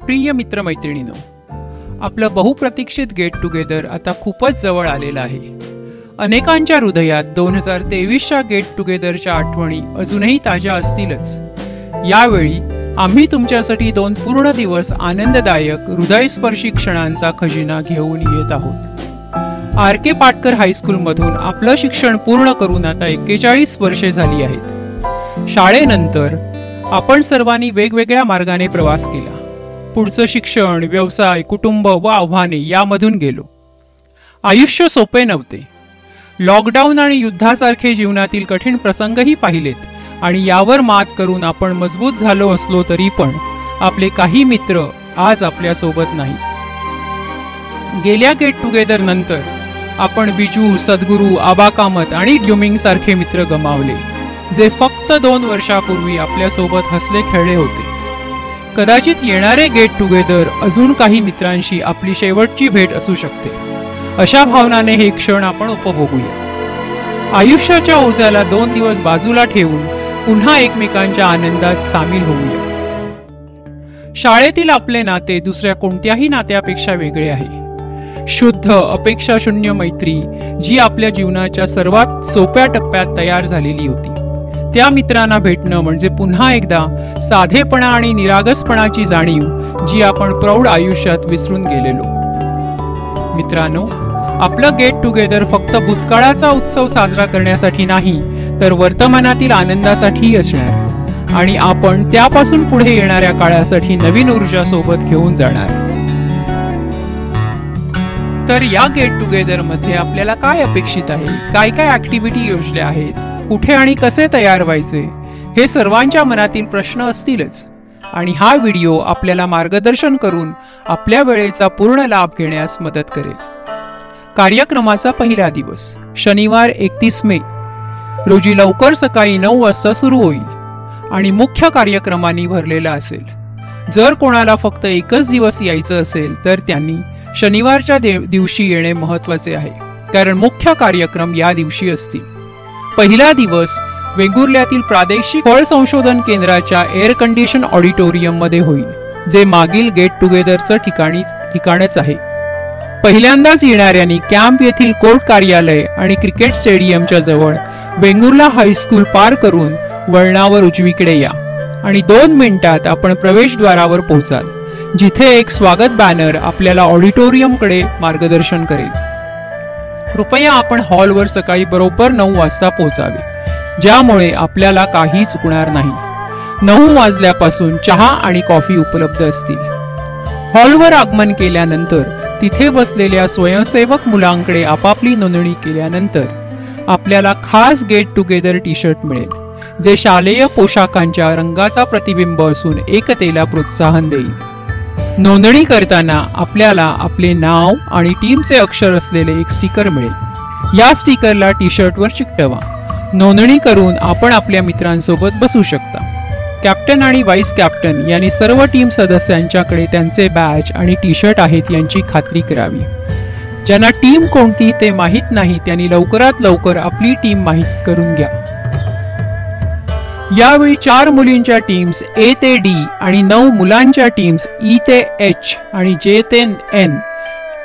प्रिय मित्रमैत्रिणींनो, आपलं बहुप्रतीक्षित गेट टुगेदर आता खूपच जवळ आलेलं आहे। अनेकांच्या हृदयात 2023च्या गेट टुगेदरच्या आठवणी अजूनही ताज्या असतीलच। यावेळी आम्ही तुमच्यासाठी 2 पूर्ण दिवस आनंददायक हृदयस्पर्शी क्षणांचा खजिना घेऊन येत आहोत। आर.के. पाटकर हायस्कूल मधून आपलं शिक्षण पूर्ण करून आता 41 वर्षे झाली आहेत। शाळेनंतर आपण सर्वांनी वेगवेगळ्या मार्गाने प्रवास केला। पुढचं शिक्षण, व्यवसाय, कुटुंब व आव्हाने यामधून गेलो। आयुष्य सोपे नव्हते। लॉकडाऊन आणि युद्धासारखे जीवनातील कठीण प्रसंगही पाहिलेत आणि यावर मात करून आपण मजबूत झालो असलो तरी पण आपले काही मित्र आज आपल्या सोबत नाहीत। गेल्या गेट टुगेदर नंतर आपण बिजू, सद्गुरू, आबा कामत आणि ड्युमिंग सारखे मित्र गमावले, जे फक्त 2 वर्षापूर्वी आपल्या सोबत हसले खेळले होते। कदाचित येणारे गेट टुगेदर अजून काही मित्रांशी आपली शेवटची भेट असू शकते। अशा भावनाने हे क्षण आपण उपभोगूया। आयुष्याच्या ओझ्याला 2 दिवस बाजूला ठेवून पुन्हा एकमेकांच्या आनंदात सामील होऊया। शाळेतील आपले नाते दुसऱ्या कोणत्याही नात्यापेक्षा वेगळे आहे। शुद्ध, अपेक्षाशून्य मैत्री जी आपल्या जीवनाच्या सर्वात सोप्या टप्प्यात तयार झालेली होती। त्या मित्रांना भेटणं म्हणजे पुन्हा एकदा साधेपणा आणि निरागसपणाची जाणीव जी आपण प्रौढ आयुष्यात विसरून गेलेलो। मित्रांनो, आपलं गेट टुगेदर फक्त भूतकाळाचा उत्सव साजरा करण्यासाठी नाही, तर वर्तमानातील आनंदासाठी असणार आणि आपण त्यापासून पुढे येणाऱ्या काळासाठी नवीन ऊर्जा सोबत घेऊन जाणार। तर या गेट टुगेदर मध्ये आपल्याला काय अपेक्षित आहे, काय काय ऍक्टिव्हिटी योजल्या आहेत, कुठे आणि कसे तयार व्हायचे, हे सर्वांच्या मनातील प्रश्न असतीलच आणि हा व्हिडिओ आपल्याला मार्गदर्शन करून आपल्या वेळेचा पूर्ण लाभ घेण्यास मदत करेल। कार्यक्रमाचा पहिला दिवस शनिवार 31 मे रोजी लवकर सकाळी 9 वाजता सुरू होईल आणि मुख्य कार्यक्रमांनी भरलेला असेल। जर कोणाला फक्त एकच दिवस यायचं असेल तर त्यांनी शनिवारच्या दिवशी येणे महत्त्वाचे आहे, कारण मुख्य कार्यक्रम या दिवशी असतील। पहिला दिवस वेंगुर्ल्यातील प्रादेशिक फळ संशोधन केंद्राच्या एअर कंडिशन ऑडिटोरियम मध्ये होईल, जे मागील गेट टुगेदरचं ठिकाणच आहे। पहिल्यांदाच येणाऱ्यांनी कॅम्प येथील कोर्ट कार्यालय आणि क्रिकेट स्टेडियमच्या जवळ वेंगुर्ला हायस्कूल पार करून वळणावर उजवीकडे या आणि 2 मिनिटात आपण प्रवेशद्वारावर पोहोचाल, जिथे एक स्वागत बॅनर आपल्याला ऑडिटोरियमकडे मार्गदर्शन करेल। कृपया आपण हॉलवर सकाळी बरोबर 9 वाजता पोहोचावे, ज्यामुळे आपल्याला काही चुकणार नाही। 9 वाजल्यापासून चहा आणि कॉफी उपलब्ध असतील। हॉलवर आगमन केल्यानंतर तिथे बसलेल्या स्वयंसेवक मुलांकडे आपापली नोंदणी केल्यानंतर आपल्याला खास गेट टुगेदर टी शर्ट मिळेल, जे शालेय पोशाखांच्या रंगाचा प्रतिबिंब असून एकतेला प्रोत्साहन देईल। नोंदणी करताना आपल्याला आपले नाव आणि टीमचे अक्षर असलेले एक स्टिकर मिळेल। या स्टिकरला टी शर्टवर चिकटवा। नोंदणी करून आपण आपल्या मित्रांसोबत बसू शकता। कॅप्टन आणि व्हाईस कॅप्टन यांनी सर्व टीम सदस्यांच्याकडे त्यांचे बॅच आणि टी शर्ट आहेत यांची खात्री करावी। ज्यांना टीम कोणती ते माहीत नाही त्यांनी लवकरात लवकर आपली टीम माहीत करून घ्या। यावेळी 4 मुलींच्या टीम्स ए ते डी आणि 9 मुलांच्या टीम्स ई ते एच आणि जे ते एन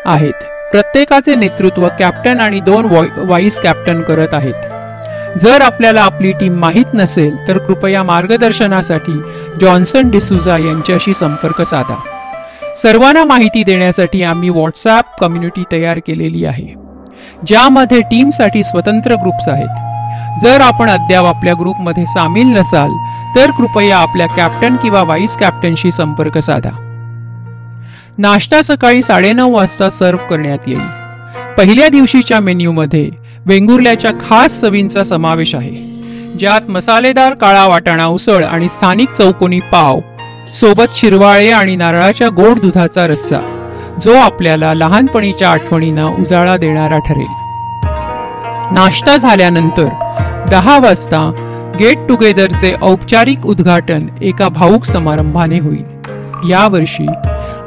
आहेत। प्रत्येकाचे नेतृत्व कॅप्टन आणि 2 व्हाईस कॅप्टन करत आहेत। जर आपल्याला आपली टीम माहीत नसेल तर कृपया मार्गदर्शनासाठी जॉन्सन डिसूजा यांच्याशी संपर्क साधा। सर्वांना माहिती देण्यासाठी आम्ही व्हॉट्सॲप कम्युनिटी तयार केलेली आहे, ज्यामध्ये टीमसाठी स्वतंत्र ग्रुप्स आहेत। जर आपण अद्याप आपल्या ग्रुपमध्ये सामील नसाल तर कृपया आपल्या कॅप्टन किंवा व्हाईस कॅप्टनशी संपर्क साधा। नाश्ता सकाळी 9:30 वाजता सर्व्ह करण्यात येईल। पहिल्या दिवशीच्या मेन्यूमध्ये वेंगुर्ल्याच्या खास चवींचा समावेश आहे, ज्यात मसालेदार काळा वाटाणा उसळ आणि स्थानिक चौकोनी पाव सोबत शिरवाळे आणि नारळाच्या गोड दुधाचा रस्सा, जो आपल्याला लहानपणीच्या आठवणींना उजाळा देणारा ठरेल। नाश्ता झाल्यानंतर 10 वाजता गेट टुगेदरचे औपचारिक उद्घाटन एका भाऊक समारंभाने होईल। यावर्षी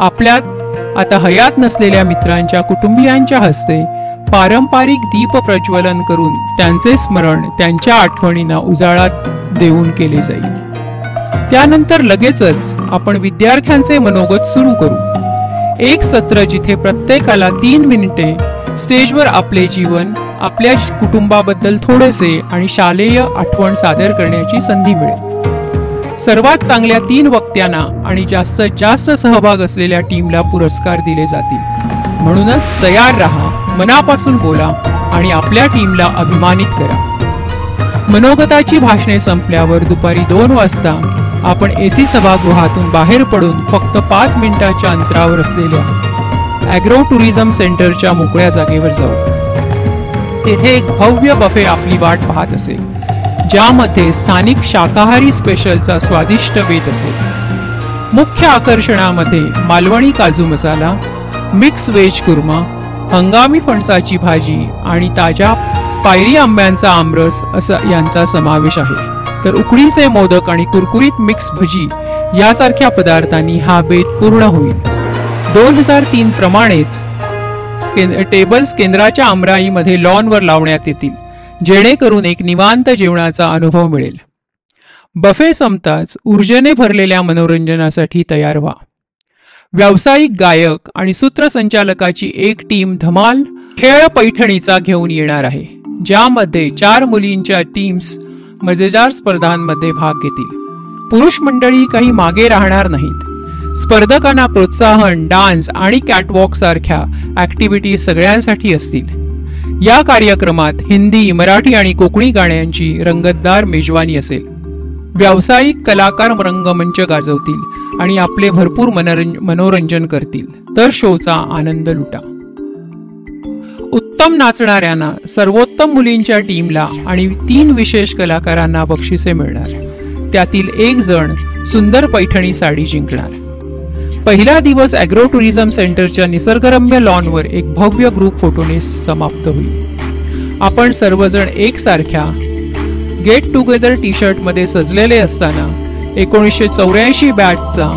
आपल्यात आता हयात नसलेल्या मित्रांच्या कुटुंबियांच्या हस्ते पारंपरिक दीप प्रज्वलन करून त्यांचे स्मरण त्यांच्या आठवणींना उजाळा देऊन केले जाईल। त्यानंतर लगेचच आपण विद्यार्थ्यांचे मनोगत सुरू करू। एक सत्र जिथे प्रत्येकाला 3 मिनिटे स्टेजवर आपले जीवन, आपल्या कुटुंबाबद्दल थोडेसे आणि शालेय आठवण सादर करण्याची संधी मिळेल। सर्वात चांगल्या 3 वक्त्यांना आणि जास्तीत जास्त सहभाग असलेल्या टीमला पुरस्कार दिले जातील। म्हणूनच तयार राहा, मनापासून बोला आणि आपल्या टीमला अभिमानित करा। मनोगताची भाषणे संपल्यावर दुपारी 2 वाजता आपण एसी सभागृहातून बाहेर पडून फक्त 5 मिनिटाच्या अंतरावर असलेल्या ॲग्रो टुरिझम सेंटरच्या मोकळ्या जागेवर जाऊ। तेथे एक भव्य बफे आपली वाट पाहत असेल, ज्यामध्ये स्थानिक शाकाहारी स्पेशलचा स्वादिष्ट बेत असेल। मुख्य आकर्षणामध्ये मालवणी काजू मसाला, मिक्स व्हेज कुर्मा, हंगामी फणसाची भाजी आणि ताज्या पायरी आंब्यांचा आमरस असा यांचा समावेश आहे। तर उकडीचे मोदक आणि कुरकुरीत मिक्स भजी यासारख्या पदार्थांनी हा बेत पूर्ण होईल। 2003 प्रमाणेच टेबल्स केंद्राच्या आमराईमध्ये लॉनवर लावण्यात येतील, जेणेकरून एक निवांत जेवणाचा अनुभव मिळेल। बफे संपताच ऊर्जेने भरलेल्या मनोरंजनासाठी तयार व्हा। व्यावसायिक गायक आणि सूत्रसंचालकाची एक टीम धमाल खेळ पैठणीचा घेऊन येणार आहे, ज्यामध्ये 4 मुलींच्या टीम्स मजेदार स्पर्धांमध्ये भाग घेतील। पुरुष मंडळी काही मागे राहणार नाहीत। स्पर्धकांना प्रोत्साहन, डान्स आणि कॅटवॉक सारख्या ऍक्टिव्हिटीज सगळ्यांसाठी असतील। या कार्यक्रमात हिंदी, मराठी आणि कोकणी गाण्यांची रंगतदार मेजवानी असेल। व्यावसायिक कलाकार रंगमंच गाजवतील आणि आपले भरपूर मनोरंजन करतील। तर शोचा आनंद लुटा। उत्तम नाचणाऱ्यांना, सर्वोत्तम मुलींच्या टीमला आणि 3 विशेष कलाकारांना बक्षिसे मिळणार। त्यातील एक जण सुंदर पैठणी साडी जिंकणार। पहिला दिवस ॲग्रो टुरिझम सेंटरच्या निसर्गरम्य लॉनवर एक भव्य ग्रुप फोटोने समाप्त होईल। आपण सर्वजण एकसारख्या गेट टुगेदर टी शर्ट मध्ये सजलेले असताना 1984 बॅचचा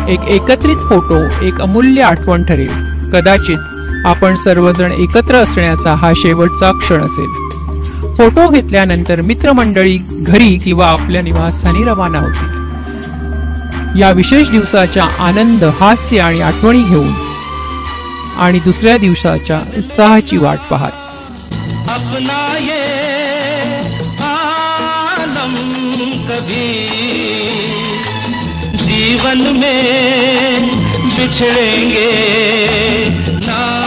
एक एकत्रित फोटो एक अमूल्य आठवण ठरेल। कदाचित आपण सर्वजण एकत्र असण्याचा हा शेवटचा क्षण असेल। फोटो घेतल्यानंतर मित्रमंडळी घरी किंवा आपल्या निवासस्थानी रवाना होतील। या विशेष दिवसाचा आनंद, हास्य आणि आठवणी घेऊन आणि दुसऱ्या दिवसाच्या उत्साहाची वाट पाहत अपना ये आलम कभी जीवन में बिछड़ेंगे ना।